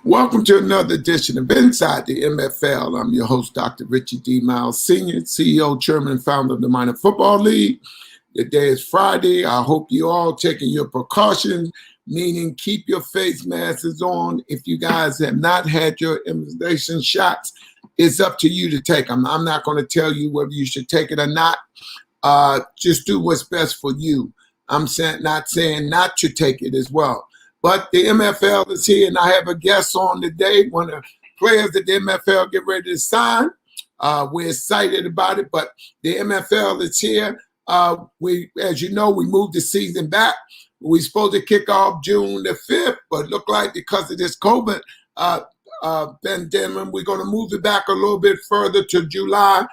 Welcome to another edition of Inside the MFL. I'm your host, Dr. Richie D. Myles Sr., CEO, Chairman, and Founder of the Minor Football League. Today is Friday. I hope you all taking your precautions, meaning keep your face masks on. If you guys have not had your immunization shots, it's up to you to take them. I'm not going to tell you whether you should take it or not. Just do what's best for you. I'm not saying not to take it as well. But the MFL is here, and I have a guest on today, one of the players that the MFL get ready to sign. We're excited about it, but the MFL is here. As you know, we moved the season back. We're supposed to kick off June the 5th, but look like because of this COVID pandemic, we're going to move it back a little bit further to July.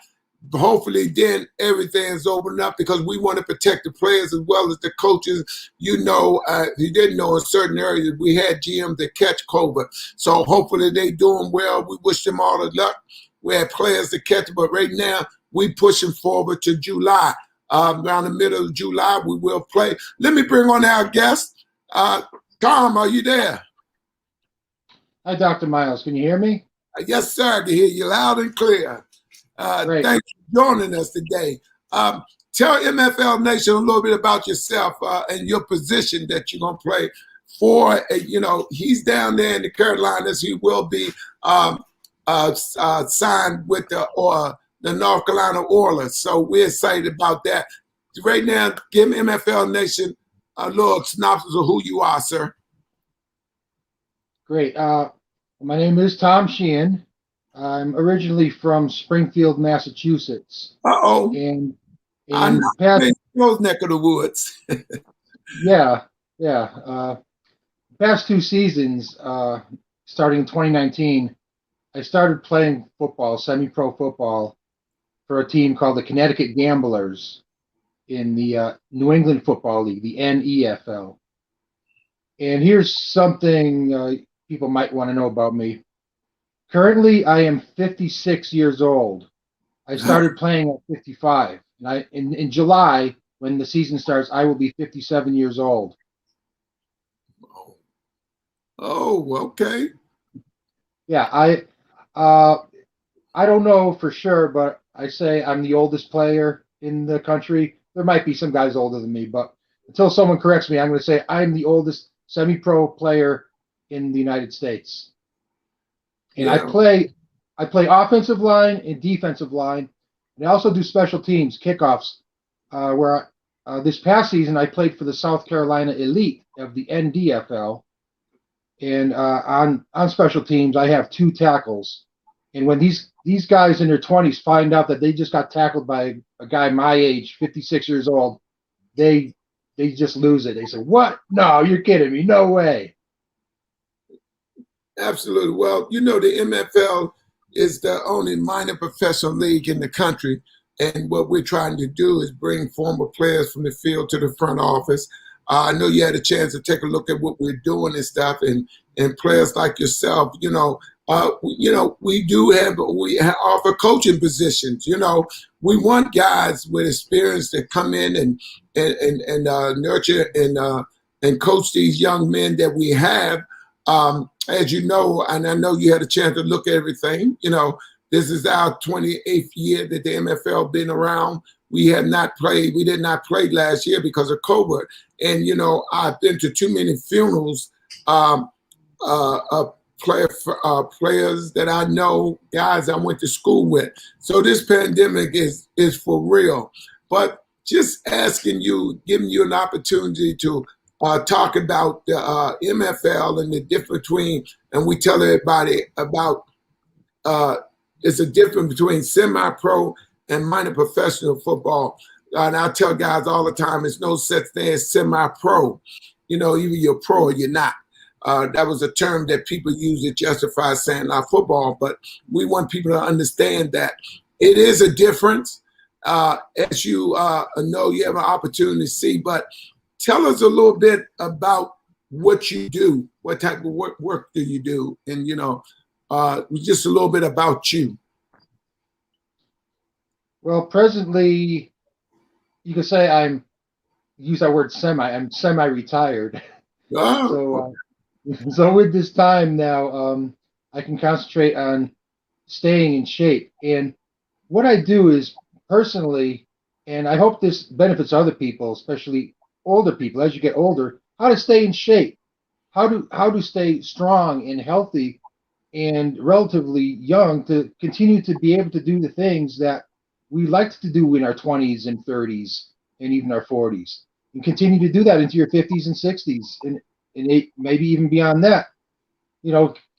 Hopefully then everything's opened up because we want to protect the players as well as the coaches. You didn't know in certain areas we had GMs that catch COVID. So hopefully they doing well. We wish them all the luck. We had players to catch it, but right now we pushing forward to July. Around the middle of July, we will play. Let me bring on our guest. Tom, are you there? Hi, Dr. Myles. Can you hear me? Yes, sir. I can hear you loud and clear. Thanks for joining us today. Tell MFL Nation a little bit about yourself and your position that you're going to play for. He's down there in the Carolinas. He will be signed with the North Carolina Oilers. So we're excited about that. Right now, give MFL Nation a little synopsis of who you are, sir. Great. My name is Tom Sheehan. I'm originally from Springfield, Massachusetts. Uh-oh. And I'm not in those neck of the woods. Yeah. Past two seasons, starting in 2019, I started playing football, semi-pro football, for a team called the Connecticut Gamblers in the New England Football League, the NEFL. And here's something people might want to know about me. Currently, I am 56 years old. I started playing at 55. And in July, when the season starts, I will be 57 years old. Oh, okay. Yeah, I don't know for sure, but I say I'm the oldest player in the country. There might be some guys older than me, but until someone corrects me, I'm going to say I'm the oldest semi-pro player in the United States. And yeah. I play offensive line and defensive line, and I also do special teams, kickoffs, where this past season I played for the South Carolina Elite of the NDFL. And on special teams, I have 2 tackles. And when these guys in their 20s find out that they just got tackled by a guy my age, 56 years old, they just lose it. They say, "What? No, you're kidding me. No way." Absolutely. Well, the MFL is the only minor professional league in the country. And what we're trying to do is bring former players from the field to the front office. I know you had a chance to take a look at what we're doing and stuff, and players like yourself, we offer coaching positions. We want guys with experience that come in and nurture and coach these young men that we have. As you know, and I know you had a chance to look at everything, this is our 28th year that the MFL been around. We did not play last year because of COVID. And, I've been to too many funerals of players that I know, guys I went to school with. So this pandemic is for real. But just asking you, giving you an opportunity to talk about the MFL and the difference between, and we tell everybody about it's a difference between semi-pro and minor professional football. And I tell guys all the time, it's no such thing as semi-pro. Either you're pro or you're not. That was a term that people use to justify saying our football, but we want people to understand that it is a difference. As you know, you have an opportunity to see, but tell us a little bit about what you do. What type of work do you do? And, just a little bit about you. Well, presently, you could say use that word I'm semi-retired. Oh. So, So with this time now, I can concentrate on staying in shape. And what I do is personally, and I hope this benefits other people, especially older people, as you get older, how to stay in shape, how to stay strong and healthy and relatively young to continue to be able to do the things that we liked to do in our 20s and 30s and even our 40s, and continue to do that into your 50s and 60s and maybe even beyond that.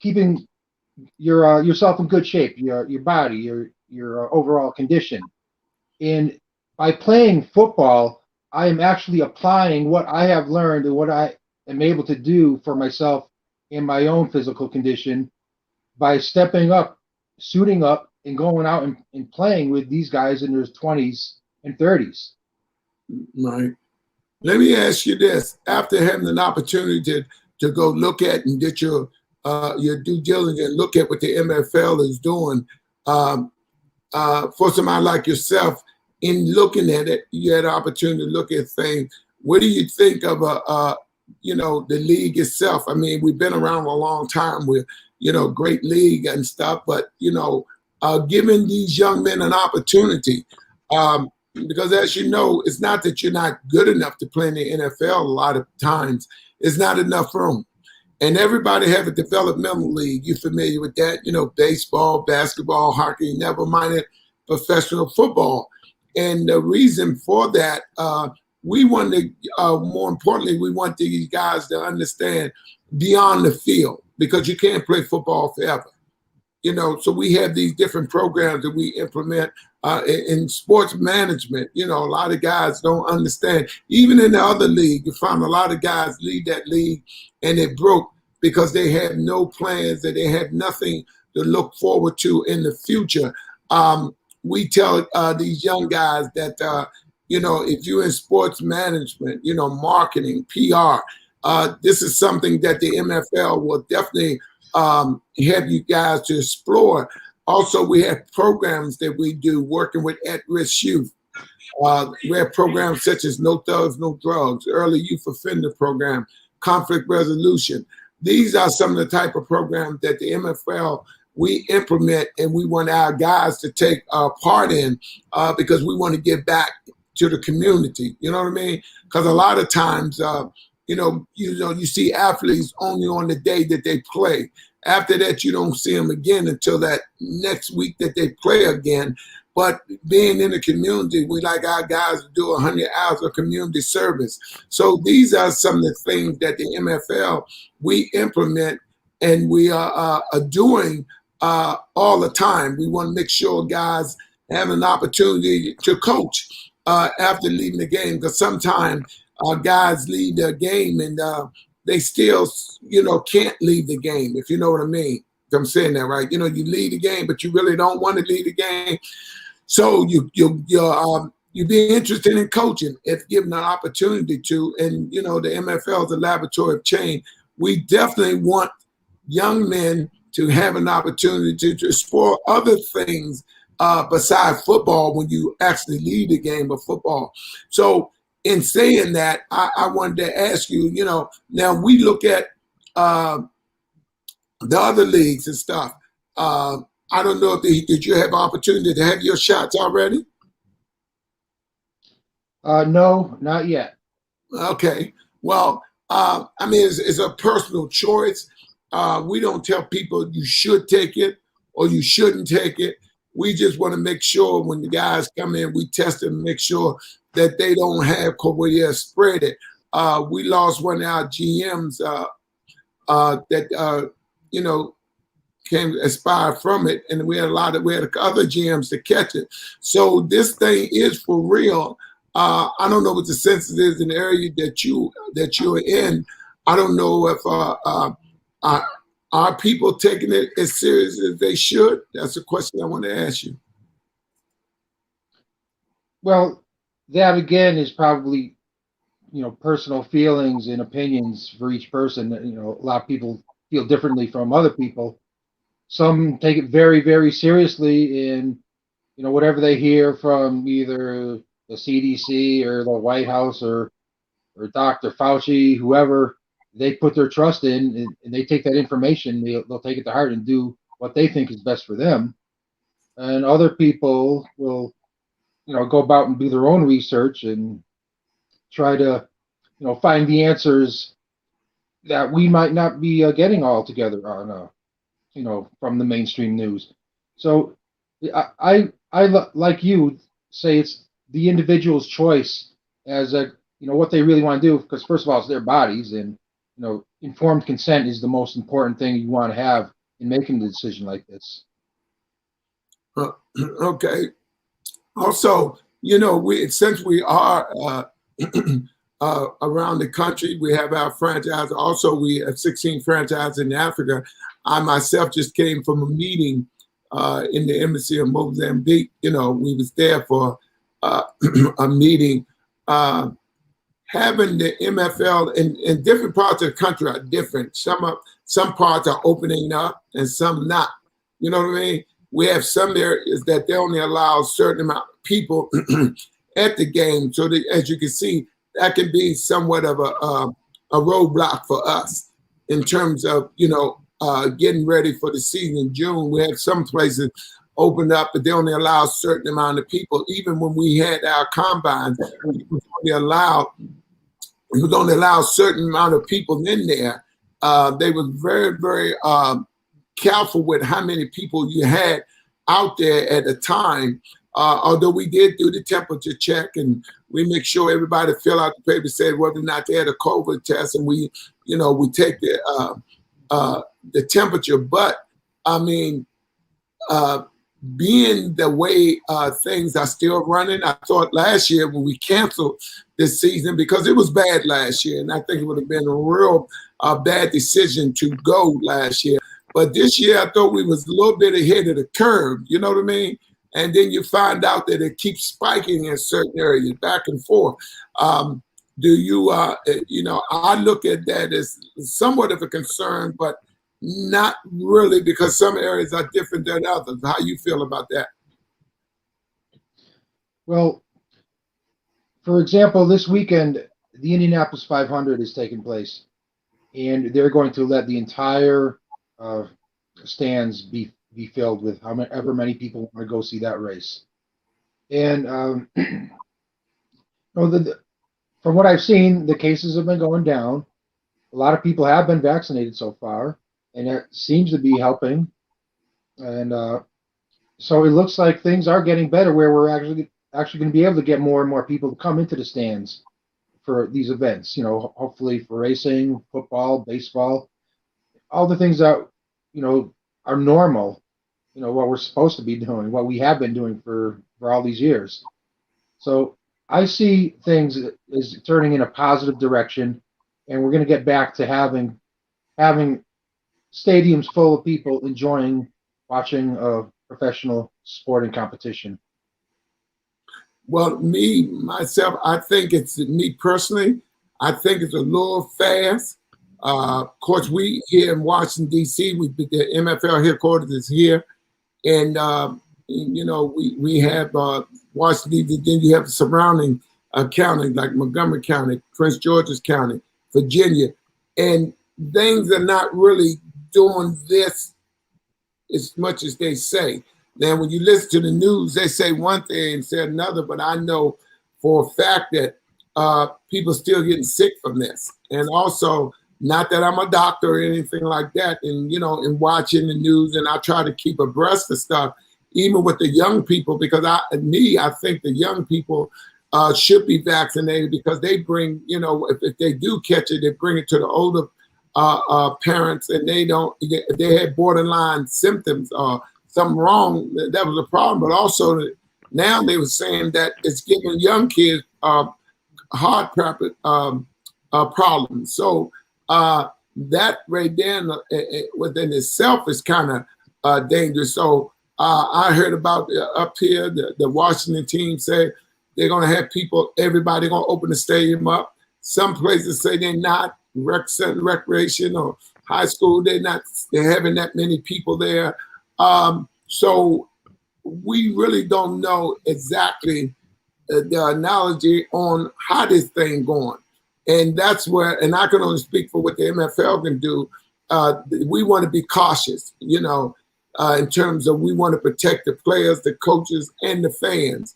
Keeping yourself in good shape, your body, your overall condition. And by playing football, I am actually applying what I have learned and what I am able to do for myself in my own physical condition by stepping up, suiting up, and going out and playing with these guys in their 20s and 30s. Right. Let me ask you this: after having an opportunity to go look at and get your due diligence and look at what the MFL is doing, um, for somebody like yourself, in looking at it, you had an opportunity to look at things. What do you think of the league itself? I mean, we've been around a long time with, great league and stuff, but giving these young men an opportunity, because as you know, it's not that you're not good enough to play in the NFL. A lot of times, it's not enough room. And everybody have a developmental league. You familiar with that? Baseball, basketball, hockey, never mind it, professional football. And the reason for that, we want to, more importantly, we want these guys to understand beyond the field, because you can't play football forever. So we have these different programs that we implement in sports management. A lot of guys don't understand. Even in the other league, you find a lot of guys leave that league and it broke because they had no plans, that they had nothing to look forward to in the future. We tell these young guys that, if you're in sports management, marketing, PR, this is something that the MFL will definitely have you guys to explore. Also, we have programs that we do working with at-risk youth. We have programs such as No Thugs, No Drugs, Early Youth Offender Program, Conflict Resolution. These are some of the type of programs that the MFL we implement, and we want our guys to take part in because we want to give back to the community. You know what I mean? Because a lot of times, you see athletes only on the day that they play. After that, you don't see them again until that next week that they play again. But being in the community, we like our guys to do 100 hours of community service. So these are some of the things that the MFL we implement and we are doing all the time. We want to make sure guys have an opportunity to coach after leaving the game, because sometimes guys leave their game and they still, can't leave the game, if you know what I mean. I'm saying that right. You lead the game, but you really don't want to lead the game. So you be interested in coaching if given an opportunity to. And the MFL is a laboratory of change. We definitely want young men to have an opportunity to explore other things besides football when you actually lead the game of football. So in saying that, I wanted to ask you, now we look at the other leagues and stuff. I don't know if did you have opportunity to have your shots already? No, not yet. Okay. Well, I mean, it's a personal choice. We don't tell people you should take it or you shouldn't take it. We just want to make sure when the guys come in, we test them, make sure that they don't have COVID spread it. We lost one of our GMs that came aspire from it, and we had other GMs to catch it. So this thing is for real. I don't know what the census is in the area that you're in. I don't know if are people taking it as serious as they should. That's a question I want to ask you. Well, that again is probably personal feelings and opinions for each person. A lot of people feel differently from other people. Some take it very, very seriously, and whatever they hear from either the CDC or the White House or Dr. Fauci, whoever, they put their trust in, and they take that information, they'll take it to heart and do what they think is best for them. And other people will, go about and do their own research and try to, find the answers that we might not be getting all together on, from the mainstream news. So I like you say it's the individual's choice as what they really want to do, because first of all, it's their bodies, and informed consent is the most important thing you want to have in making a decision like this. Okay. Also, since we are around the country, we have our franchise. Also, we have 16 franchises in Africa. I myself just came from a meeting in the embassy of Mozambique. We was there for a meeting. Having the MFL in different parts of the country are different. Some parts are opening up and some not. You know what I mean? We have some areas that they only allow a certain amount of people at the game. So that, as you can see, that can be somewhat of a roadblock for us in terms of, getting ready for the season in June. We have some places opened up, but they only allow a certain amount of people. Even when we had our combines, it was only allow a certain amount of people in there. They were very, very careful with how many people you had out there at a time. Although we did do the temperature check and we make sure everybody fill out the paper, said whether or not they had a COVID test, and we take the temperature. But I mean, being the way things are still running, I thought last year when we canceled this season, because it was bad last year, and I think it would have been a real bad decision to go last year. But this year, I thought we was a little bit ahead of the curve, you know what I mean? And then you find out that it keeps spiking in certain areas, back and forth. Do you, I look at that as somewhat of a concern, but not really, because some areas are different than others. How you feel about that? Well, for example, this weekend, the Indianapolis 500 is taking place, and they're going to let the entire stands be filled with however many people want to go see that race. And from what I've seen, the cases have been going down. A lot of people have been vaccinated so far, and it seems to be helping. And so it looks like things are getting better, where we're actually going to be able to get more and more people to come into the stands for these events. Hopefully for racing, football, baseball, all the things that are normal. What we're supposed to be doing, what we have been doing for all these years. So I see things as turning in a positive direction, and we're going to get back to having stadiums full of people enjoying watching a professional sporting competition. Well, myself, I think me personally, I think it's a little fast. Of course, we here in Washington, D.C., the MFL headquarters is here. And, we have Washington, then you have the surrounding county, like Montgomery County, Prince George's County, Virginia. And things are not really doing this as much as they say. Now, when you listen to the news, they say one thing and say another, but I know for a fact that people still getting sick from this. And also, not that I'm a doctor or anything like that, and in watching the news, and I try to keep abreast of stuff, even with the young people, because I think the young people should be vaccinated, because they bring, if they do catch it, they bring it to the older parents, and if they had borderline symptoms or something wrong, that was a problem. But also now they were saying that it's giving young kids heart problems. So that right there within itself is kind of dangerous. So I heard about up here, the Washington team say they're going to have everybody going to open the stadium up. Some places say they're not. Recreation or high school, they're having that many people there. So we really don't know exactly the analogy on how this thing going. And that's where, and I can only speak for what the MFL can do. We want to be cautious, in terms of we want to protect the players, the coaches, and the fans.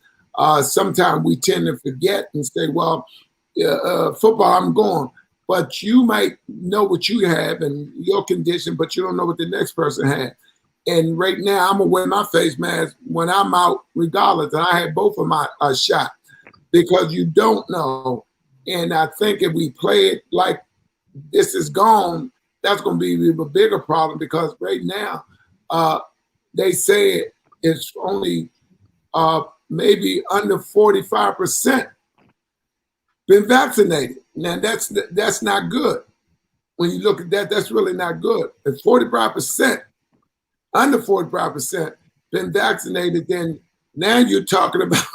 Sometimes we tend to forget and say, well, football, I'm going. But you might know what you have and your condition, but you don't know what the next person has. And right now, I'm going to wear my face mask when I'm out, regardless. And I had both of my shots because you don't know. And I think if we play it like this is gone, that's going to be a bigger problem because right now, they say it's only maybe under 45% been vaccinated. Now, that's not good. When you look at that, that's really not good. If 45%, under 45% been vaccinated, then now you're talking about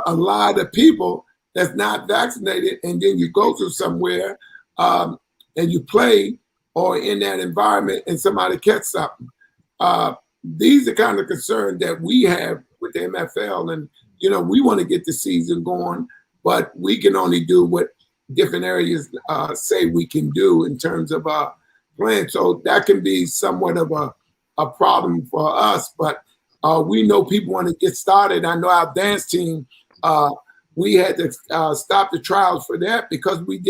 a lot of people that's not vaccinated, and then you go to somewhere and you play or in that environment and somebody catch something. These are kind of concerns that we have with the MFL, and we want to get the season going, but we can only do what different areas say we can do in terms of playing. So that can be somewhat of a problem for us, but we know people want to get started. I know our dance team, we had to stop the trials for that because we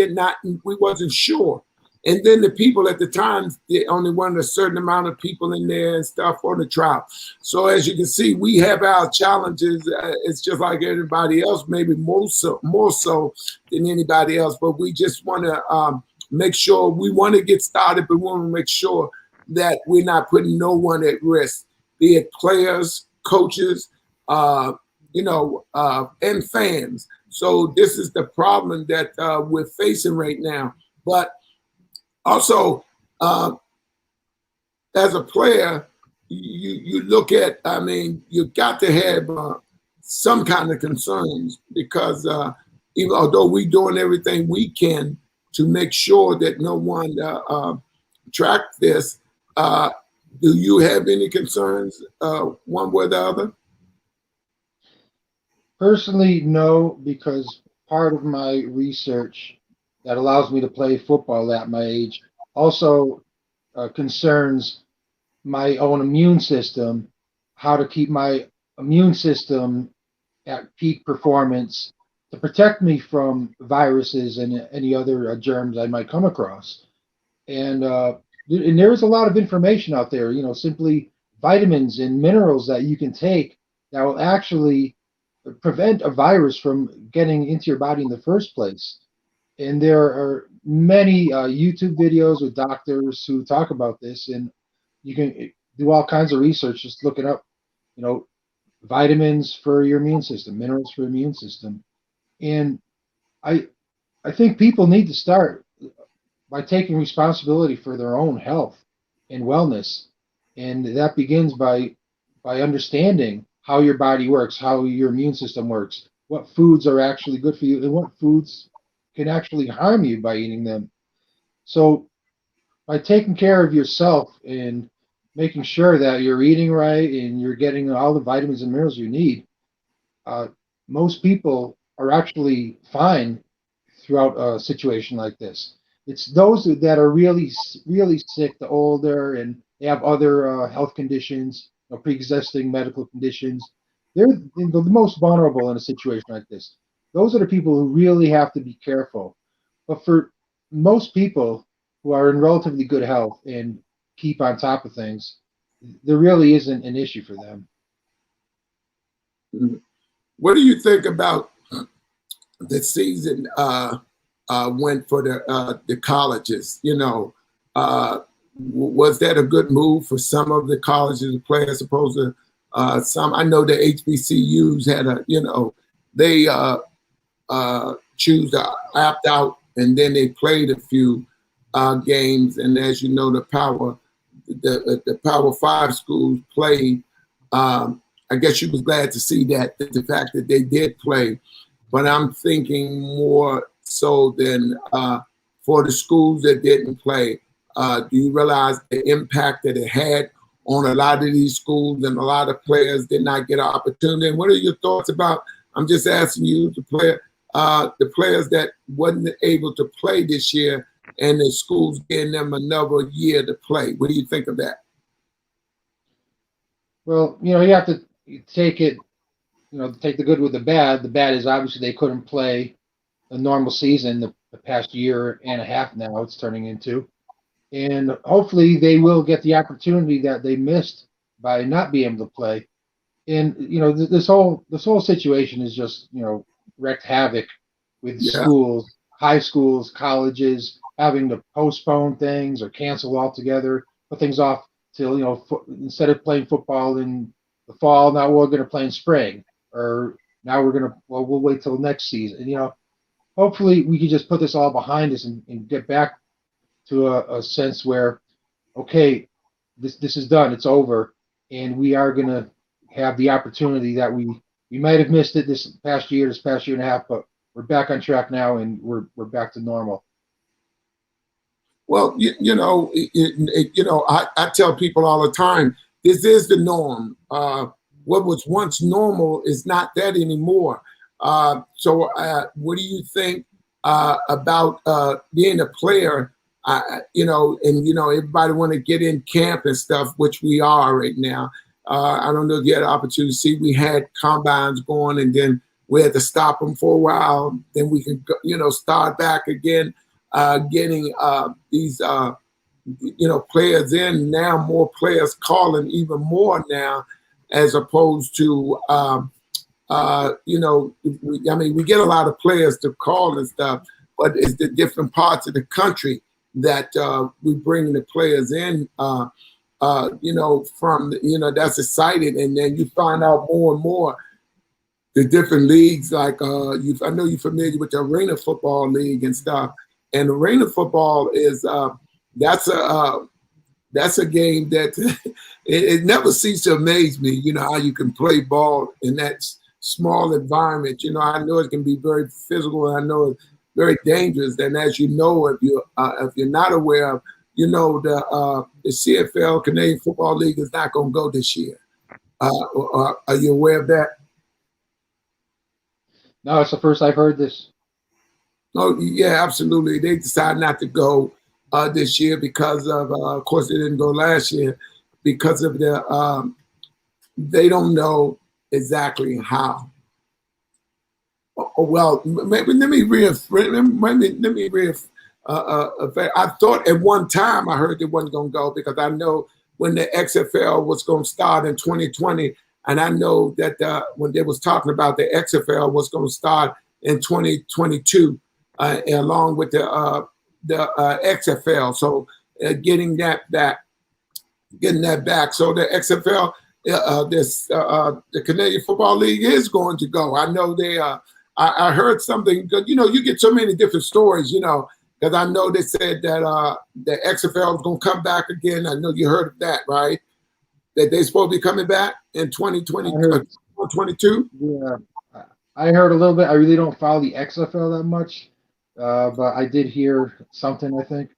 wasn't sure. And then the people at the time, they only wanted a certain amount of people in there and stuff for the trial. So as you can see, we have our challenges. It's just like everybody else, maybe more so than anybody else. But we just want to make sure we want to get started, but we want to make sure that we're not putting no one at risk, be it players, coaches, and fans. So this is the problem that we're facing right now. But also, as a player, you look at, you got to have some kind of concerns because even although we're doing everything we can to make sure that no one tracks this, do you have any concerns one way or the other? Personally, no, because part of my research that allows me to play football at my age also concerns my own immune system, how to keep my immune system at peak performance to protect me from viruses and any other germs I might come across. And there is a lot of information out there, simply vitamins and minerals that you can take that will actually prevent a virus from getting into your body in the first place. And there are many YouTube videos with doctors who talk about this, and you can do all kinds of research just looking up, vitamins for your immune system, minerals for your immune system. And I think people need to start by taking responsibility for their own health and wellness, and that begins by understanding how your body works, how your immune system works, what foods are actually good for you, and what foods can actually harm you by eating them. So by taking care of yourself and making sure that you're eating right and you're getting all the vitamins and minerals you need, most people are actually fine throughout a situation like this. It's those that are really, really sick, the older, and they have other health conditions, pre-existing medical conditions. They're the most vulnerable in a situation like this. Those are the people who really have to be careful. But for most people who are in relatively good health and keep on top of things, there really isn't an issue for them. What do you think about the season went for the colleges? Was that a good move for some of the colleges to play as opposed to some? I know the HBCUs had they choose to opt out, and then they played a few games. And as you know, the Power 5 schools played. I guess you was glad to see that the fact that they did play. But I'm thinking more so than for the schools that didn't play. Do you realize the impact that it had on a lot of these schools, and a lot of players did not get an opportunity? And what are your thoughts about? I'm just asking you, the player, the players that wasn't able to play this year, and the school's getting them another year to play. What do you think of that? Well, you have to take it, take the good with the bad. The bad is obviously they couldn't play a normal season the past year and a half now it's turning into. And hopefully they will get the opportunity that they missed by not being able to play. And this whole situation is just wreaked havoc with schools, high schools, colleges having to postpone things or cancel altogether, put things off till instead of playing football in the fall, now we're going to play in spring, or now we'll wait till next season. Hopefully we can just put this all behind us and get back to a sense where, okay, this is done, it's over, and we are going to have the opportunity that we might have missed it this past year and a half, but we're back on track now and we're back to normal. Well, I tell people all the time, this is the norm. What was once normal is not that anymore. So what do you think about being a player? Everybody want to get in camp and stuff, which we are right now. I don't know if you had an opportunity to see. We had combines going, and then we had to stop them for a while. Then we could, start back again, getting these, players in. Now more players calling, even more now, as opposed to, we get a lot of players to call and stuff, but it's the different parts of the country that we bring the players in. That's exciting. And then you find out more and more the different leagues. Like I know you're familiar with the Arena Football League and stuff. And Arena Football is that's a game that it never ceases to amaze me. How you can play ball in that small environment. I know it can be very physical. And I know it's very dangerous. And as you know, if you're not aware of, the CFL, Canadian Football League, is not going to go this year. Are you aware of that? No, it's the first I've heard this. Oh, yeah, absolutely. They decided not to go this year because of course, they didn't go last year because of they don't know exactly how. Well, maybe let me I thought at one time I heard they wasn't going to go because I know when the XFL was going to start in 2020, and I know that when they was talking about the XFL was going to start in 2022, along with the XFL. So getting that back. So the XFL, the Canadian Football League is going to go. I know they I heard something good. You get so many different stories, because I know they said that the XFL is going to come back again. I know you heard of that, right? That they're supposed to be coming back in 2020, 2022? Yeah, I heard a little bit. I really don't follow the XFL that much, but I did hear something, I think.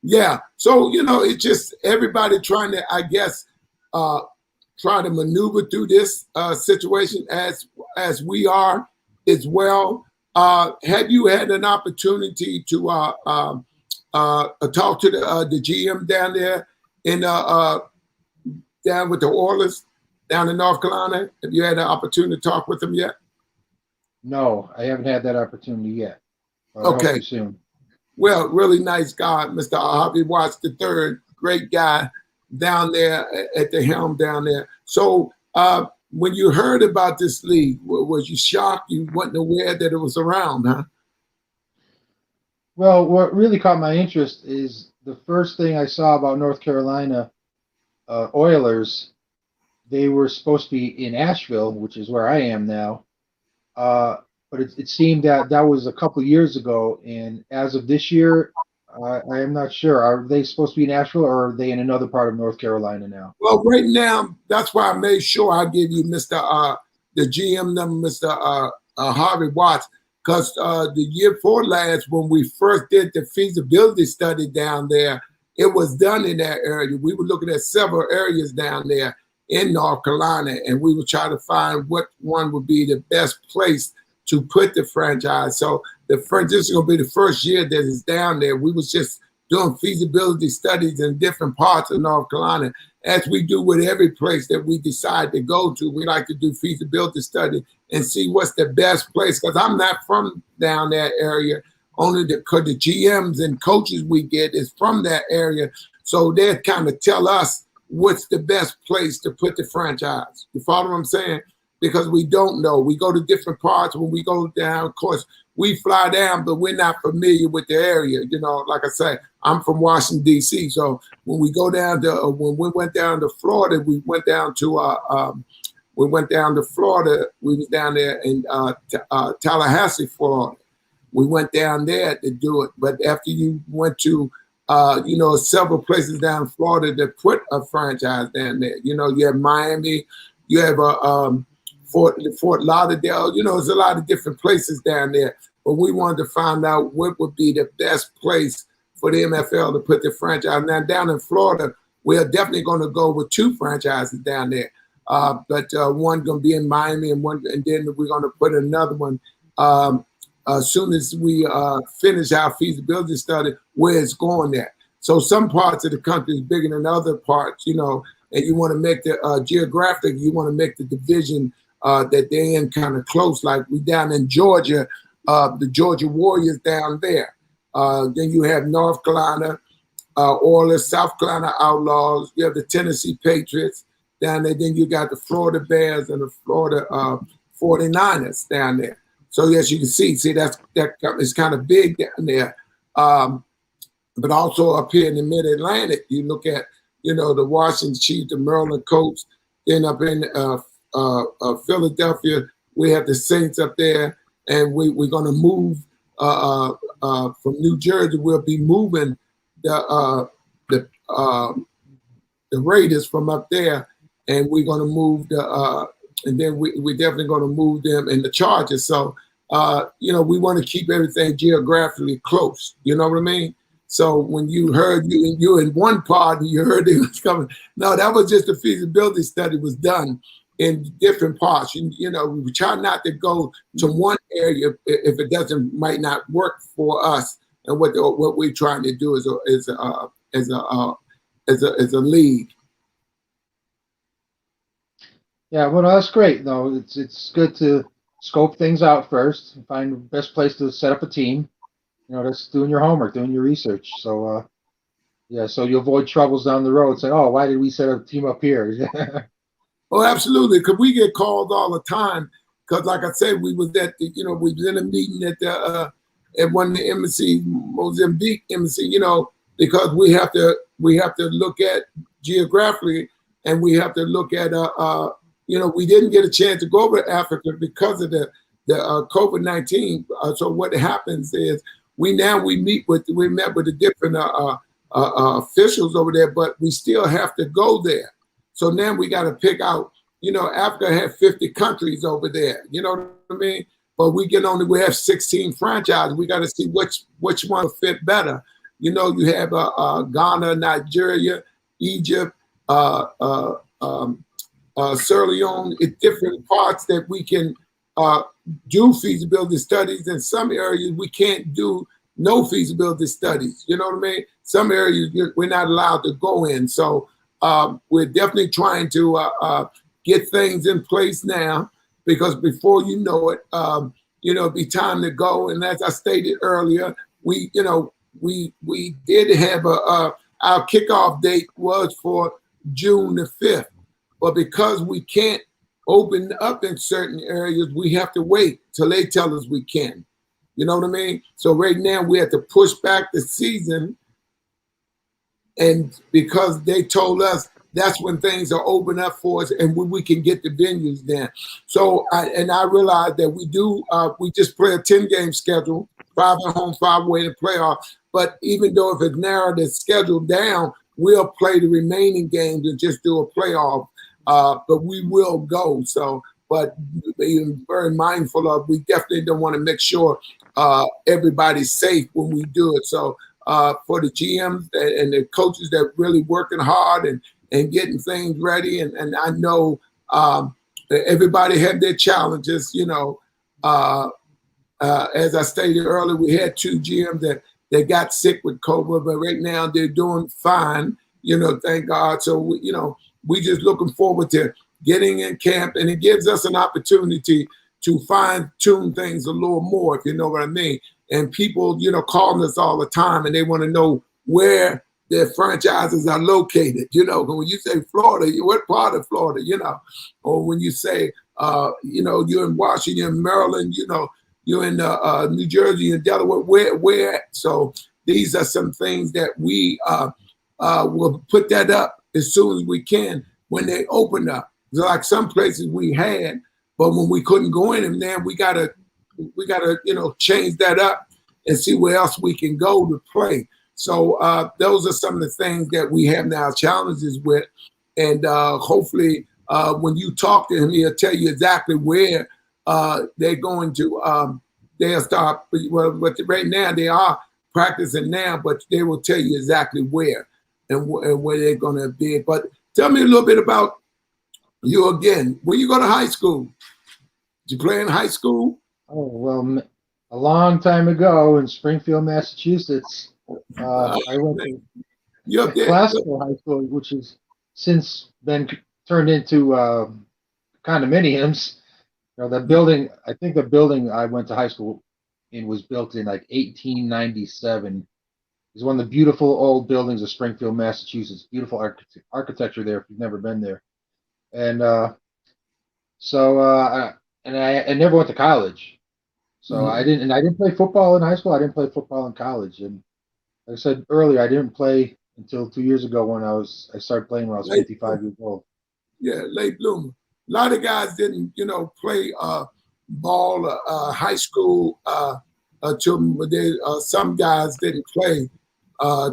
Yeah. So, it's just everybody trying to, I guess, try to maneuver through this situation as we are as well. Have you had an opportunity to talk to the GM down there down with the Oilers down in North Carolina? Have you had an opportunity to talk with them yet? No, I haven't had that opportunity yet. Okay. I hope soon. Well, really nice guy, Mr. Harvey Watts III, great guy down there at the helm down there. So when you heard about this league, was you shocked? You wasn't aware that it was around, huh? Well, what really caught my interest is the first thing I saw about North Carolina Oilers. They were supposed to be in Asheville, which is where I am now. But it seemed that was a couple of years ago, and as of this year, I am not sure. Are they supposed to be in Asheville, or are they in another part of North Carolina now? Well, right now, that's why I made sure I give you Mr. The GM number, Mr. Harvey Watts, because the year before last, when we first did the feasibility study down there, it was done in that area. We were looking at several areas down there in North Carolina, and we were trying to find what one would be the best place to put the franchise. So this is going to be the first year that it's down there. We was just doing feasibility studies in different parts of North Carolina. As we do with every place that we decide to go to, we like to do feasibility study and see what's the best place. Because I'm not from down that area, only because the GMs and coaches we get is from that area. So they kind of tell us what's the best place to put the franchise. You follow what I'm saying? Because we don't know. We go to different parts. When we go down, of course, we fly down, but we're not familiar with the area. You know, like I say, I'm from Washington, D.C. So when we go down to, when we went down to Florida, we went down to Florida. We was down there in Tallahassee, Florida. We went down there to do it. But after you went to, several places down in Florida that put a franchise down there. You know, you have Miami, you have Fort Lauderdale. You know, there's a lot of different places down there. But we wanted to find out what would be the best place for the MFL to put the franchise. Now, down in Florida, we're definitely going to go with 2 franchises down there. But one going to be in Miami, and then we're going to put another one as soon as we finish our feasibility study, where it's going at. So some parts of the country is bigger than other parts, you know, and you want to make the geographic, you want to make the division that they're in kind of close. Like we down in Georgia, the Georgia Warriors down there. Then you have North Carolina, Oilers, South Carolina Outlaws. You have the Tennessee Patriots down there. Then you got the Florida Bears and the Florida 49ers down there. So as you can see that is kind of big down there. But also up here in the Mid-Atlantic, you look at, you know, the Washington Chiefs, the Maryland Colts. Then up in Philadelphia, we have the Saints up there, and we're going to move from New Jersey. We'll be moving the Raiders from up there, and we're going to move and then we're definitely going to move them in the Chargers. So, we want to keep everything geographically close. You know what I mean? So when you heard you in one part and you heard it was coming, no, that was just a feasibility study was done in different parts. You know, we try not to go to one area if it might not work for us. And what we're trying to do as a league. Yeah, well, that's great. though. It's good to scope things out first and find the best place to set up a team. You know, that's doing your homework, doing your research. So, so you avoid troubles down the road. Say, oh, why did we set a team up here? Oh, absolutely. Because we get called all the time. Because, like I said, we was we was in a meeting at one of the embassies, Mozambique embassy. You know, because we have to look at geographically, and we have to look at we didn't get a chance to go over to Africa because of the COVID-19. So what happens is we met with the different officials over there, but we still have to go there. So now we got to pick out. You know, Africa had 50 countries over there. You know what I mean? But we have 16 franchises. We got to see which one will fit better. You know, you have Ghana, Nigeria, Egypt, Sierra Leone, in different parts that we can do feasibility studies. In some areas, we can't do no feasibility studies. You know what I mean? Some areas we're not allowed to go in. So we're definitely trying to get things in place now, because before you know it, it'll be time to go. And as I stated earlier, we did have our kickoff date was for June the 5th. But because we can't open up in certain areas, we have to wait till they tell us we can. You know what I mean? So right now we have to push back the season, and because they told us that's when things are open up for us and when we can get the venues there. So I realized that we just play a 10-game schedule, 5 at home, 5 away in the playoff. But even though if it's narrowed the schedule down, we'll play the remaining games and just do a playoff. But we will go. So, but being very mindful of, we definitely don't want to make sure everybody's safe when we do it. So for the GMs and the coaches that really working hard and getting things ready, and I know everybody had their challenges, As I stated earlier, we had 2 GMs that got sick with COVID, but right now they're doing fine. Thank God. So we just looking forward to getting in camp, and it gives us an opportunity to fine tune things a little more, if you know what I mean. And people, calling us all the time, and they want to know where their franchises are located. When you say Florida, what part of Florida? Or when you say, you're in Washington, Maryland, you're in New Jersey and Delaware, where? So these are some things that we will put that up as soon as we can when they open up. Like some places we had, but when we couldn't go in them, then we gotta change that up and see where else we can go to play. So those are some of the things that we have now challenges with, and hopefully when you talk to him, he'll tell you exactly where they're going to. They'll start. Well, but right now they are practicing now, but they will tell you exactly where and where they're going to be. But tell me a little bit about you again. Where you go to high school? Did you play in high school? Oh, well, a long time ago in Springfield, Massachusetts, I went to classical high school, which has since been turned into condominiums. The building, I think the building I went to high school in was built in like 1897. It's one of the beautiful old buildings of Springfield, Massachusetts. Beautiful architecture there if you've never been there. And I never went to college. So I didn't play football in high school. I didn't play football in college. And like I said earlier, I didn't play until 2 years ago when I started playing when I was 55 years old. Yeah, late bloomer. A lot of guys didn't, play ball high school until some guys didn't play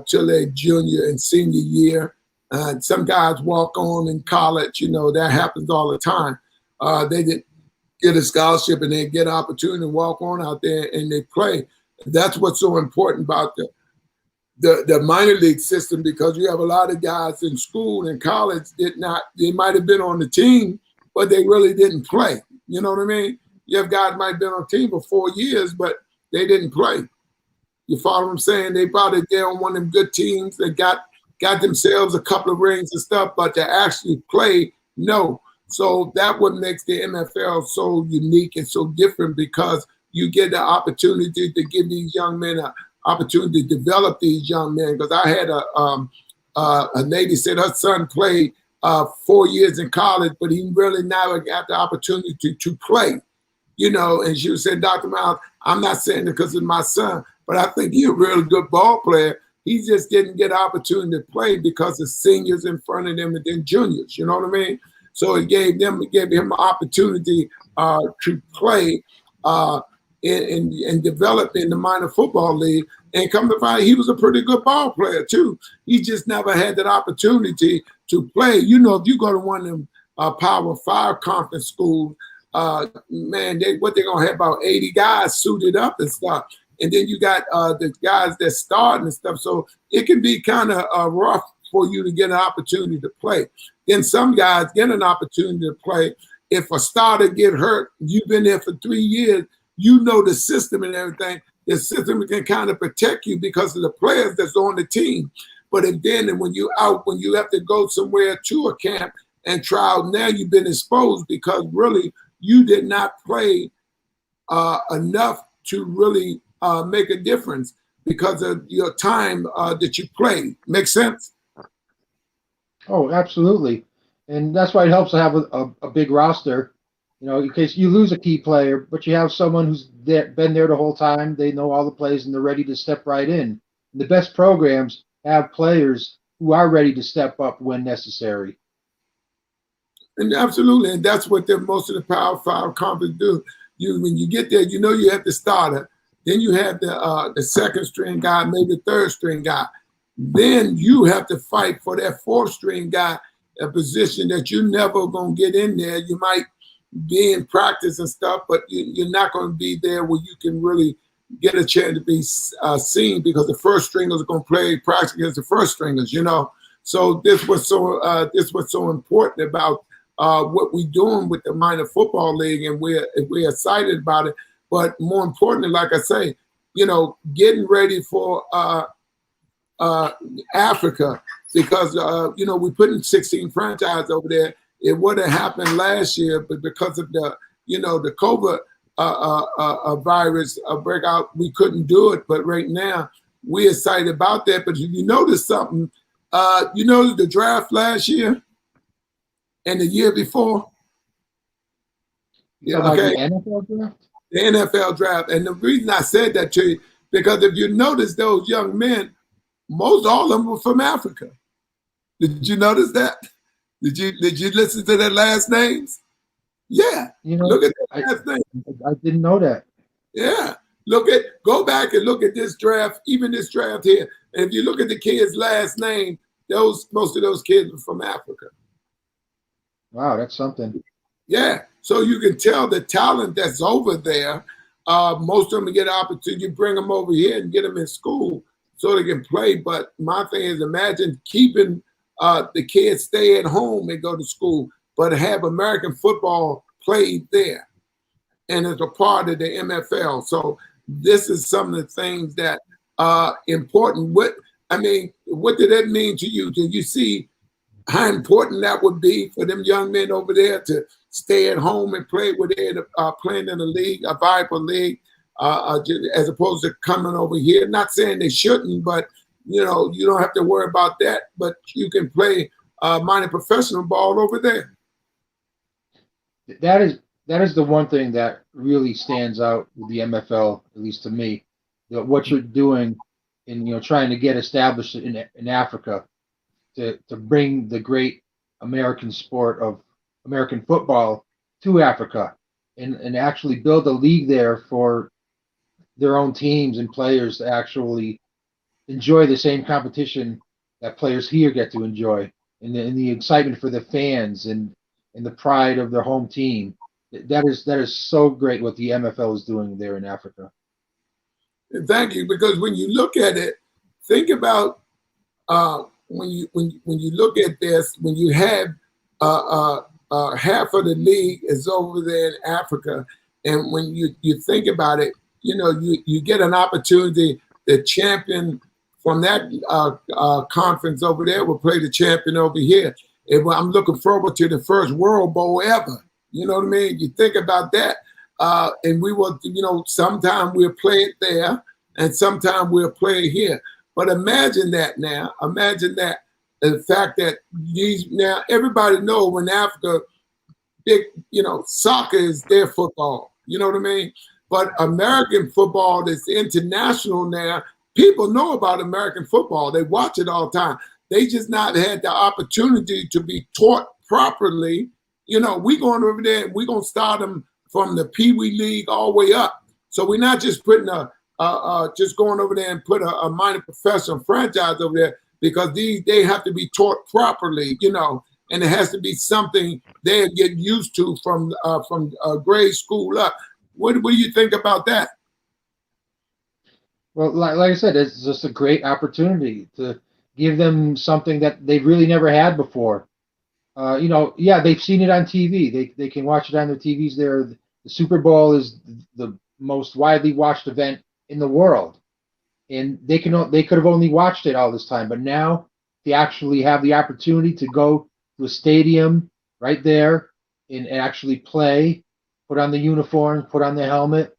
till their junior and senior year. Some guys walk on in college. That happens all the time. They didn't get a scholarship and they get an opportunity to walk on out there and they play. That's what's so important about the minor league system, because you have a lot of guys in school and college they might have been on the team, but they really didn't play. You know what I mean? You have guys might have been on the team for 4 years, but they didn't play. You follow what I'm saying? They probably they're on one of them good teams that got themselves a couple of rings and stuff, but to actually play, no. So that what makes the MFL so unique and so different, because you get the opportunity to give these young men an opportunity to develop these young men. Because I had a lady said her son played 4 years in college, but he really never got the opportunity to play. And she said, Dr. Myles, I'm not saying it because it's my son, but I think he's a really good ball player. He just didn't get an opportunity to play because of seniors in front of them and then juniors. You know what I mean? So it gave him an opportunity to play and develop in the minor football league. And come to find, he was a pretty good ball player too. He just never had that opportunity to play. If you go to one of them Power 5 conference schools, man, what they're gonna have about 80 guys suited up and stuff. And then you got the guys that starting and stuff. So it can be kind of rough for you to get an opportunity to play. Then some guys get an opportunity to play. If a starter get hurt, you've been there for 3 years, the system and everything. The system can kind of protect you because of the players that's on the team. But when you have to go somewhere to a camp and try out, now you've been exposed because really you did not play enough to really make a difference because of your time that you played. Make sense? Oh, absolutely. And that's why it helps to have a big roster, in case you lose a key player, but you have someone who's been there the whole time. They know all the plays and they're ready to step right in. And the best programs have players who are ready to step up when necessary. And absolutely, and that's what most of the Power 5 conference do. When you get there, you have the starter. Then you have the second string guy, maybe the third string guy. Then you have to fight for that fourth string guy, a position that you're never going to get in there. You might be in practice and stuff, but you're not going to be there where you can really get a chance to be seen, because the first stringers are going to play practice against the first stringers, So this was so important about what we're doing with the minor football league, and we're excited about it. But more importantly, like I say, getting ready for Africa, because we put in 16 franchises over there. It would have happened last year, but because of the the COVID virus breakout, we couldn't do it. But right now, we're excited about that. But if you notice something, the draft last year and the year before. Yeah, okay. The NFL draft? The NFL draft. And the reason I said that to you, because if you notice those young men, all of them were from Africa. Did you notice that? Did you listen to their last names? Yeah. Look at their last names. I didn't know that. Yeah. Go back and look at this draft, even this draft here. And if you look at the kid's last name, most of those kids are from Africa. Wow, that's something. Yeah. So you can tell the talent that's over there. Most of them get an opportunity. You bring them over here and get them in school so they can play. But my thing is, imagine keeping the kids stay at home and go to school, but have American football played there. And it's a part of the MFL. So this is some of the things that are important. What did that mean to you? Did you see how important that would be for them young men over there to stay at home and play where they're playing in a league, a viable league, as opposed to coming over here? Not saying they shouldn't, but you don't have to worry about that. But you can play minor professional ball over there. That is the one thing that really stands out with the MFL, at least to me. What you're doing in trying to get established in Africa to bring the great American sport of American football to Africa and actually build a league there for their own teams and players to actually enjoy the same competition that players here get to enjoy, and the excitement for the fans and the pride of their home team. That is so great what the MFL is doing there in Africa. Thank you, because when you look at it, think about when you look at this, when you have half of the league is over there in Africa, and when you think about it, you get an opportunity. The champion from that conference over there will play the champion over here. And I'm looking forward to the first World Bowl ever. You know what I mean? You think about that. And we will, sometime we'll play it there and sometime we'll play it here. But imagine that now. Imagine that the fact that now everybody know when Africa, soccer is their football. You know what I mean? But American football is international now. People know about American football. They watch it all the time. They just not had the opportunity to be taught properly. We going over there and we're going to start them from the Pee Wee League all the way up. So we're not just putting just going over there and put a minor professional franchise over there, because they have to be taught properly, and it has to be something they get used to from grade school up. What do you think about that? Well, like I said, it's just a great opportunity to give them something that they've really never had before. They've seen it on TV. They can watch it on their TVs there. The Super Bowl is the most widely watched event in the world, and they could have only watched it all this time. But now they actually have the opportunity to go to a stadium right there and actually play, put on the uniform, put on the helmet,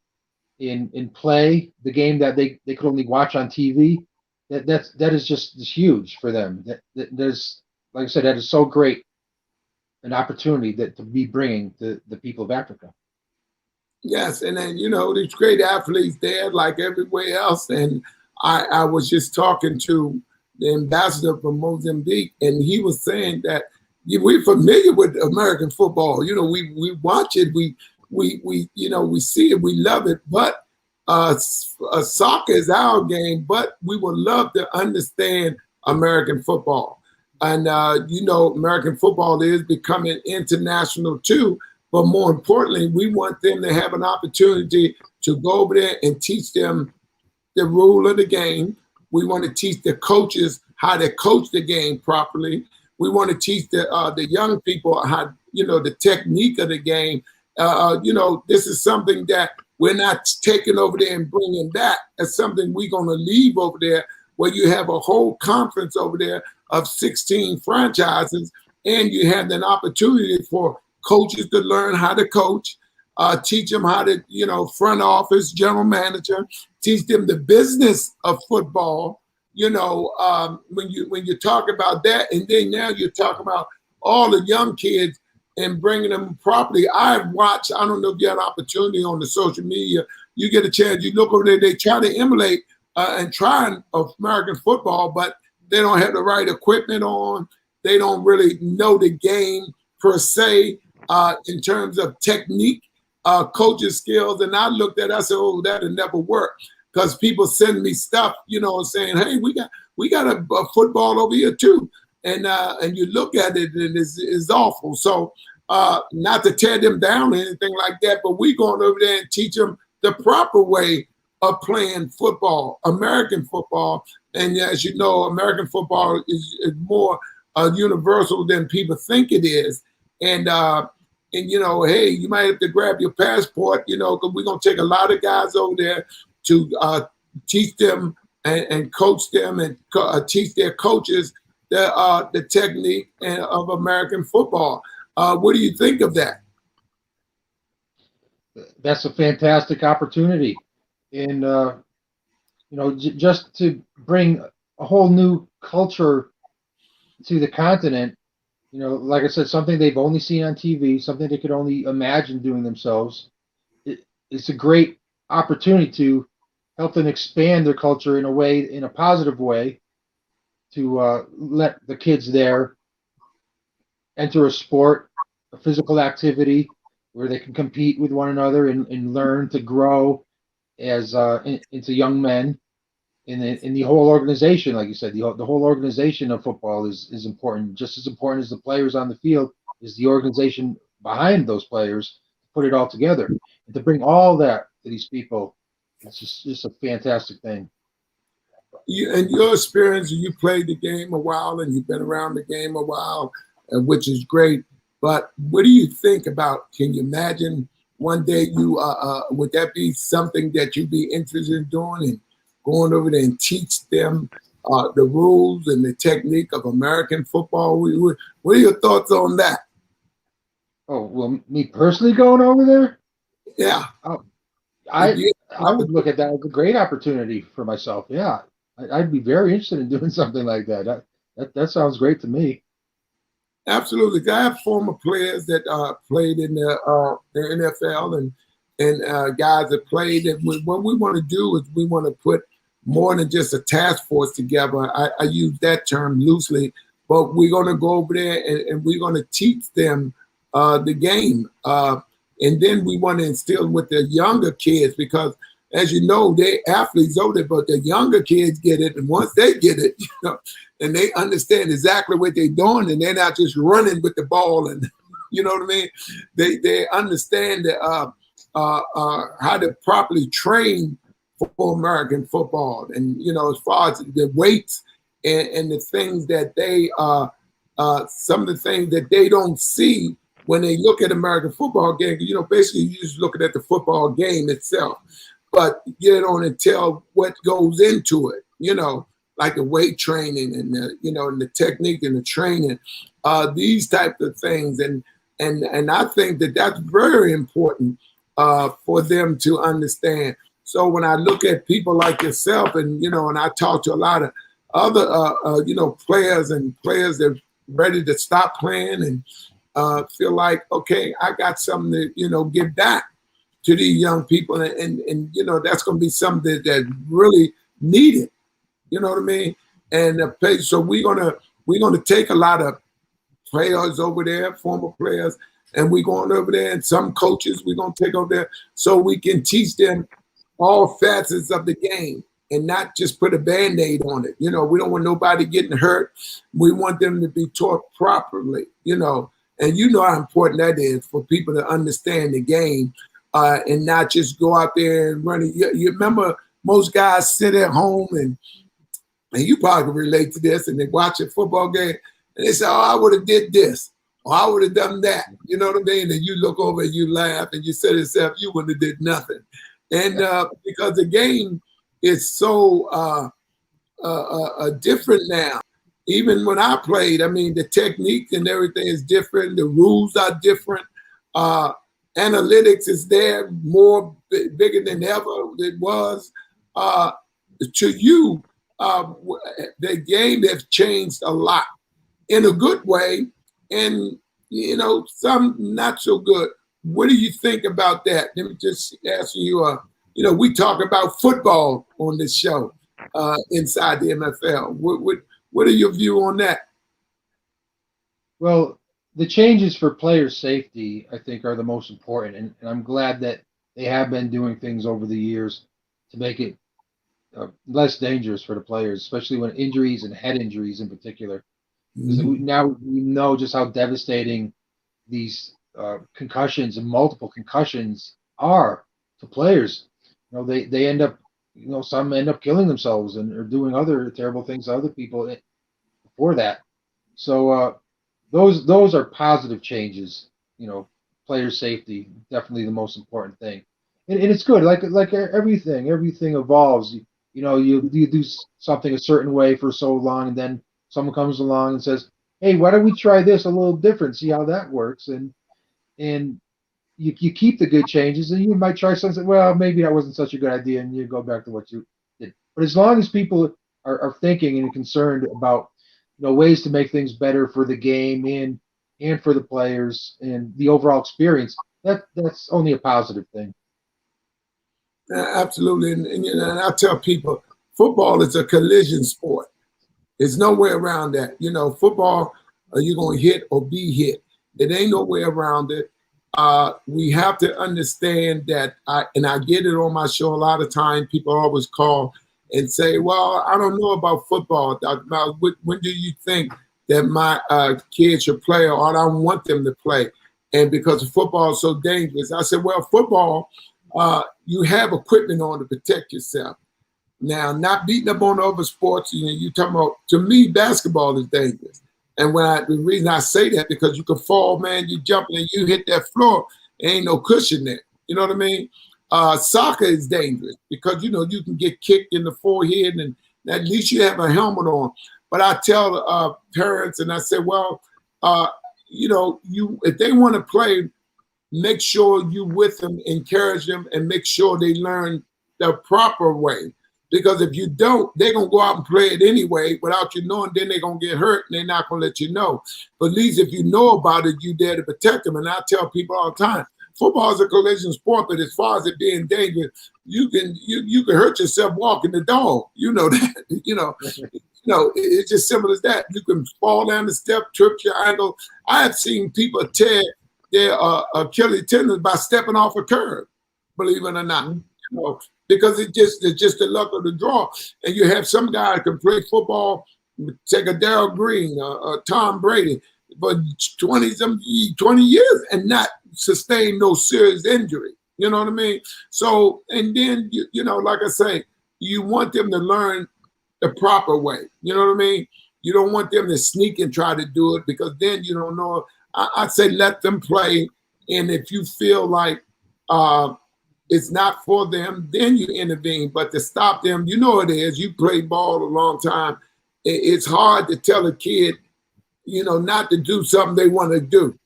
and play the game that they could only watch on TV. That is just huge for them. There's, like I said, that is so great an opportunity to be bringing to the people of Africa. Yes, and then these great athletes there, like everywhere else. And I was just talking to the ambassador from Mozambique, and he was saying that we're familiar with American football. We watch it, we see it, we love it. But soccer is our game, but we would love to understand American football. And, American football is becoming international too. But more importantly, we want them to have an opportunity to go over there and teach them the rule of the game. We want to teach the coaches how to coach the game properly. We want to teach the young people how, the technique of the game. This is something that we're not taking over there and bringing back. It's something we're going to leave over there, where you have a whole conference over there of 16 franchises, and you have an opportunity for coaches to learn how to coach, teach them how to, front office, general manager, teach them the business of football. When you talk about that, and then now you're talking about all the young kids and bringing them properly. I've watched, I don't know if you had an opportunity on the social media, you get a chance, you look over there, they try to emulate and try American football, but they don't have the right equipment on. They don't really know the game per se in terms of technique, coaching skills. And I looked at it, I said, oh, that'll never work. Because people send me stuff, saying, hey, we got a football over here too. And you look at it and it's awful. So not to tear them down or anything like that, but we going over there and teach them the proper way of playing football, American football. And as you know, American football is more universal than people think it is. And hey, you might have to grab your passport, because we're going to take a lot of guys over there to teach them and coach them and teach their coaches the technique of American football. What do you think of that? That's a fantastic opportunity. And, just to bring a whole new culture to the continent, like I said, something they've only seen on TV, something they could only imagine doing themselves. It's a great opportunity to help them expand their culture in a positive way, to let the kids there enter a sport, a physical activity where they can compete with one another and learn to grow as into young men. In the whole organization, like you said, the whole organization of football is important. Just as important as the players on the field is the organization behind those players to put it all together. And to bring all that to these people, it's just a fantastic thing. In your experience, you played the game a while and you've been around the game a while, which is great. But what do you think about, can you imagine one day would that be something that you'd be interested in doing, and going over there and teach them the rules and the technique of American football? What are your thoughts on that? Oh, well, me personally going over there? Yeah. I would look at that as a great opportunity for myself. Yeah. I'd be very interested in doing something like that. That sounds great to me. Absolutely. I have former players that played in the NFL and guys that played. And what we want to do is we want to put more than just a task force together. I use that term loosely, but we're going to go over there and we're going to teach them the game. And then we want to instill with the younger kids, because as you know, they're athletes over there, but the younger kids get it. And once they get it, and they understand exactly what they're doing, and they're not just running with the ball, and you know what I mean? They understand that, how to properly train for American football. And, as far as the weights and the things that they, some of the things that they don't see when they look at American football game, basically you're just looking at the football game itself, but you don't tell what goes into it, like the weight training and and the technique and the training, these types of things. And I think that that's very important for them to understand. So when I look at people like yourself and, and I talk to a lot of other, players that are ready to stop playing and feel like, okay, I got something to, give back to these young people. And that's going to be something that really needed, you know what I mean? And so we're going to take a lot of players over there, former players, and we're going over there, and some coaches we're going to take over there so we can teach them all facets of the game and not just put a Band-Aid on it. We don't want nobody getting hurt. We want them to be taught properly, and how important that is for people to understand the game and not just go out there and run it. You remember most guys sit at home and you probably relate to this, and they watch a football game And they say, oh, I would have did this, or I would have done that. You know what I mean? And you look over and you laugh and you say to yourself, you wouldn't have did nothing. And because the game is so different now. Even when I played, I mean, the technique and everything is different. The rules are different. Analytics is there more bigger than ever it was. To you, the game has changed a lot in a good way, and some not so good. What do you think about that? Let me just ask you. We talk about football on this show inside the MFL. What are your view on that? Well, the changes for player safety, I think, are the most important, and I'm glad that they have been doing things over the years to make it less dangerous for the players, especially when injuries and head injuries in particular. Because now we know just how devastating these concussions and multiple concussions are to players. They end up, some end up killing themselves or doing other terrible things to other people before that. So those are positive changes. Player safety definitely the most important thing, and it's good. Like everything evolves. You do something a certain way for so long, and then someone comes along and says, "Hey, why don't we try this a little different? See how that works." And you keep the good changes, and you might try something. Well, maybe that wasn't such a good idea, and you go back to what you did. But as long as people are thinking and concerned about ways to make things better for the game and for the players and the overall experience, that's only a positive thing. Absolutely, and I tell people, football is a collision sport. There's no way around that. Football, you're going to hit or be hit. There ain't no way around it. We have to understand that, I get it on my show a lot of times. People always call and say, well, I don't know about football. Dr. Myles, when do you think that my kids should play, or I don't want them to play? And because football is so dangerous. I said, well, football, you have equipment on to protect yourself. Now, not beating up on other sports, you talking about, to me, basketball is dangerous. And the reason I say that, because you can fall, man, you jump and you hit that floor, there ain't no cushion there. You know what I mean? Soccer is dangerous because, you can get kicked in the forehead, and at least you have a helmet on. But I tell parents, and I say, well, if they want to play, make sure you with them, encourage them, and make sure they learn the proper way. Because if you don't, they're going to go out and play it anyway without you knowing. Then they're going to get hurt, and they're not going to let you know. But at least if you know about it, you're there to protect them. And I tell people all the time, football is a collision sport, but as far as it being dangerous, you can hurt yourself walking the dog. You know that. It's just simple as that. You can fall down the step, trip your ankle. I have seen people tear their Achilles tendons by stepping off a curb, believe it or not. Because it's just the luck of the draw. And you have some guy that can play football, take a Darryl Green, Tom Brady, for 20 years and not sustain no serious injury. You know what I mean? So, and then, like I say, you want them to learn the proper way. You know what I mean? You don't want them to sneak and try to do it, because then you don't know. I'd say let them play. And if you feel like it's not for them, then you intervene. But to stop them, it is. You played ball a long time. It's hard to tell a kid, not to do something they want to do,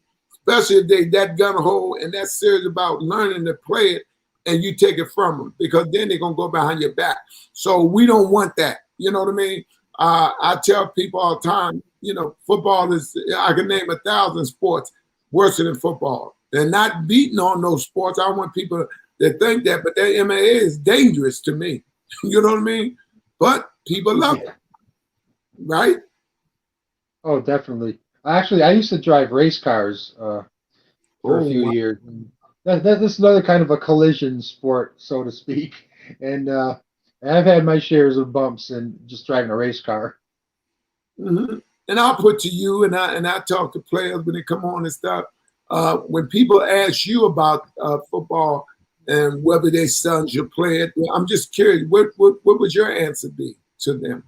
especially if they that gun hole and that serious about learning to play it, and you take it from them, because then they're going to go behind your back. So we don't want that. You know what I mean? I tell people all the time, football is, I can name 1,000 sports worse than football. They're not beating on those sports. I want people to think that, but that MMA is dangerous to me. You know what I mean? But people love it, right? Oh, definitely. Actually, I used to drive race cars for a few years. That's another kind of a collision sport, so to speak. And I've had my shares of bumps and just driving a race car. Mm-hmm. And I'll put to you, and I talk to players when they come on and stuff. When people ask you about football and whether their sons should play it, I'm just curious, what would your answer be to them?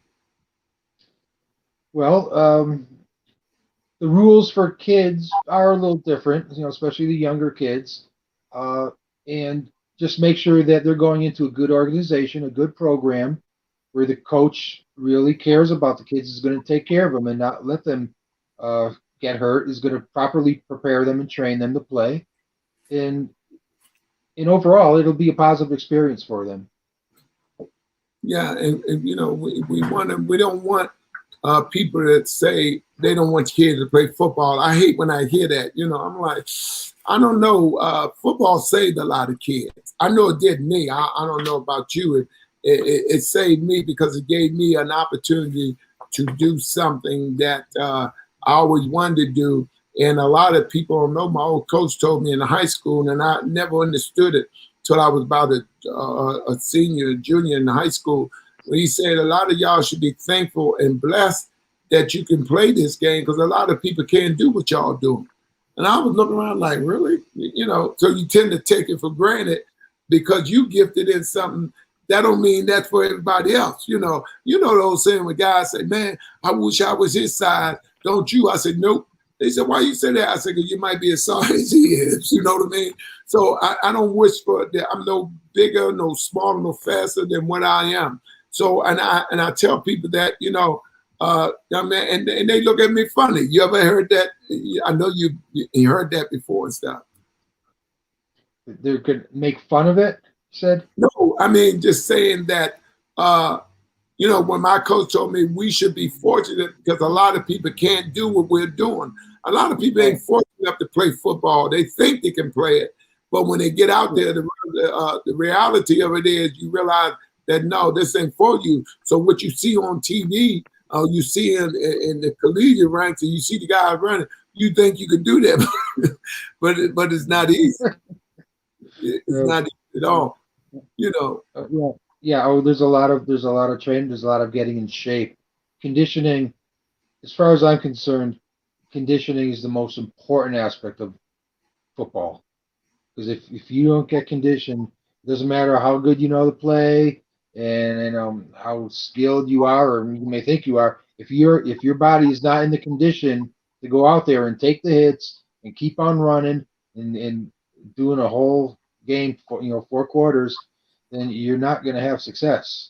Well, the rules for kids are a little different, especially the younger kids. And just make sure that they're going into a good organization, a good program, where the coach really cares about the kids, is going to take care of them and not let them get hurt, is going to properly prepare them and train them to play. And overall, it'll be a positive experience for them. Yeah, and we don't want people that say they don't want kids to play football. I hate when I hear that. I'm like, I don't know. Football saved a lot of kids. I know it did me. I don't know about you. It saved me because it gave me an opportunity to do something that I always wanted to do. And a lot of people don't know. My old coach told me in high school, and I never understood it till I was about a senior, junior in high school. When he said a lot of y'all should be thankful and blessed that you can play this game, because a lot of people can't do what y'all do. And I was looking around like, really? So you tend to take it for granted because you gifted in something. That don't mean that's for everybody else. Those saying when guys say, man, I wish I was his size. Don't you? I said, nope. They said, why you say that? I said, because you might be as sorry as he is. You know what I mean? So I don't wish for that. I'm no bigger, no smaller, no faster than what I am. So, and I tell people that, and they look at me funny. You ever heard that? I know you heard that before and stuff. They could make fun of it, you said? No, I mean, just saying that, when my coach told me we should be fortunate because a lot of people can't do what we're doing. A lot of people ain't fortunate enough to play football. They think they can play it. But when they get out there, the reality of it is you realize that, no, this ain't for you. So what you see on TV, you see in the collegiate ranks, and you see the guys running, you think you can do that. but it's not easy. It's not easy at all. Yeah. Oh, there's a lot of training. There's a lot of getting in shape. Conditioning, as far as I'm concerned, conditioning is the most important aspect of football. Because if you don't get conditioned, it doesn't matter how good you know to play and how skilled you are, or you may think you are. If your body is not in the condition to go out there and take the hits and keep on running and doing a whole game for 4 quarters, then you're not going to have success.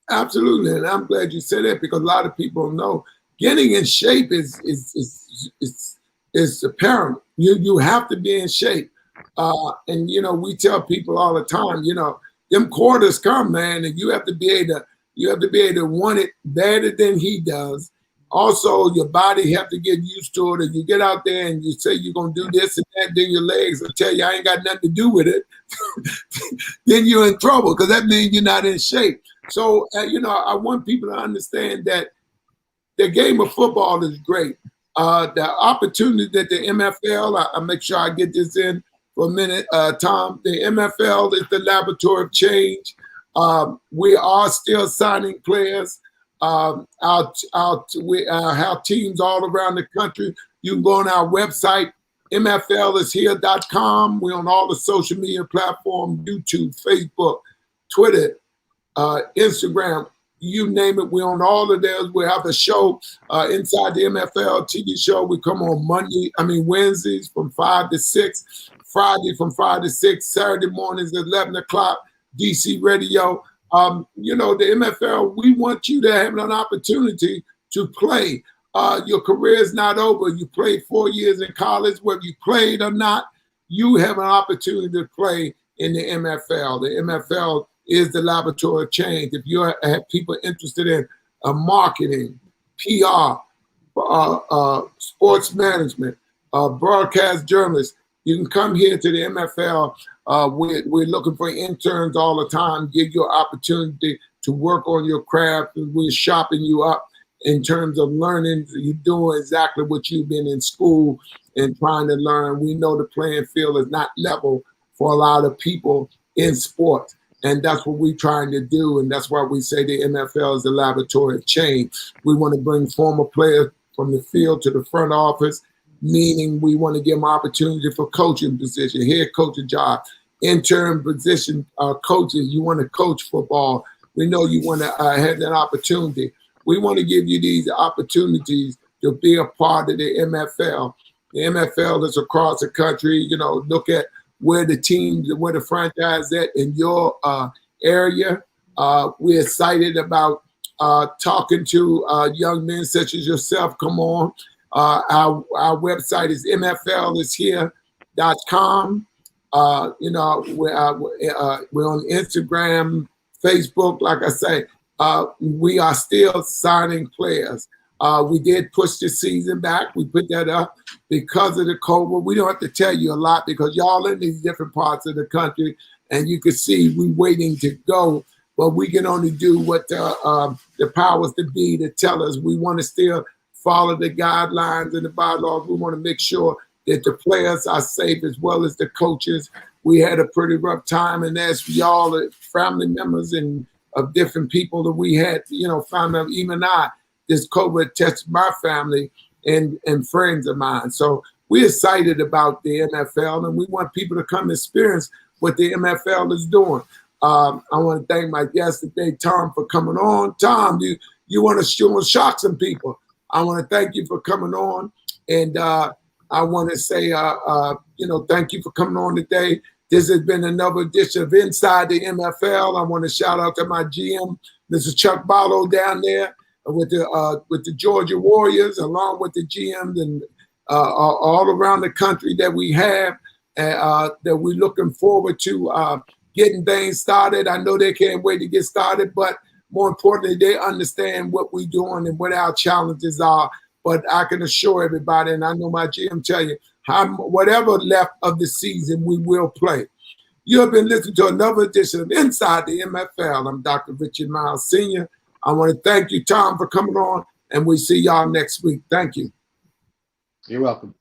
Absolutely, and I'm glad you said that because a lot of people know getting in shape is apparent. You have to be in shape, and we tell people all the time, them quarters come, man, and you have to be able to want it better than he does. Also, your body have to get used to it. If you get out there and you say you're gonna do this and that, then your legs will tell you I ain't got nothing to do with it. Then you're in trouble because that means you're not in shape. So, I want people to understand that the game of football is great. The opportunity that the MFL, I make sure I get this in for a minute, Tom. The MFL is the laboratory of change. We are still signing players. We have teams all around the country. You can go on our website, mflishere.com. We're on all the social media platforms, YouTube, Facebook, Twitter, Instagram, you name it. We're on all of those. We have a show inside the MFL TV show. We come on Wednesdays from 5 to 6, Friday from 5 to 6, Saturday mornings at 11 o'clock, DC Radio. The MFL, we want you to have an opportunity to play. Your career is not over. You played 4 years in college, whether you played or not, you have an opportunity to play in the MFL. The MFL is the laboratory of change. If you have people interested in marketing, PR, sports management, broadcast journalists, you can come here to the MFL. We're looking for interns all the time, give you an opportunity to work on your craft. We're shopping you up in terms of learning. You're doing exactly what you've been in school and trying to learn. We know the playing field is not level for a lot of people in sports. And that's what we're trying to do. And that's why we say the MFL is the laboratory of change. We want to bring former players from the field to the front office, meaning we want to give them opportunity for coaching position, head coaching job, intern position coaches. You want to coach football. We know you want to have that opportunity. We want to give you these opportunities to be a part of the MFL. The MFL is across the country. You know, look at where the teams, where the franchise at in your area. We're excited about talking to young men such as yourself. Come on. Our website is mflishere.com. You know, we're on Instagram, Facebook. Like I say, we are still signing players. We did push the season back. We put that up because of the COVID. We don't have to tell you a lot because y'all in these different parts of the country, and you can see we waiting to go. But we can only do what the powers that be to tell us. We want to still follow the guidelines and the bylaws. We want to make sure that the players are safe as well as the coaches. We had a pretty rough time, and as y'all, family members and of different people that we had, you know, family, even this COVID tested my family and friends of mine. So we're excited about the MFL, and we want people to come experience what the MFL is doing. I want to thank my guest today, Tom, for coming on. Tom, you want to shock some people. I want to thank you for coming on, and I want to say, you know, thank you for coming on today. This has been another edition of Inside the MFL. I want to shout out to my GM, Mr. Chuck Barlow down there with the Georgia Warriors, along with the GMs and all around the country that we have, that we're looking forward to getting things started. I know they can't wait to get started, but more importantly, they understand what we're doing and what our challenges are. But I can assure everybody, and I know my GM tell you, whatever left of the season, we will play. You have been listening to another edition of Inside the MFL. I'm Dr. Richard Myles Sr. I want to thank you, Tom, for coming on, and we'll see y'all next week. Thank you. You're welcome.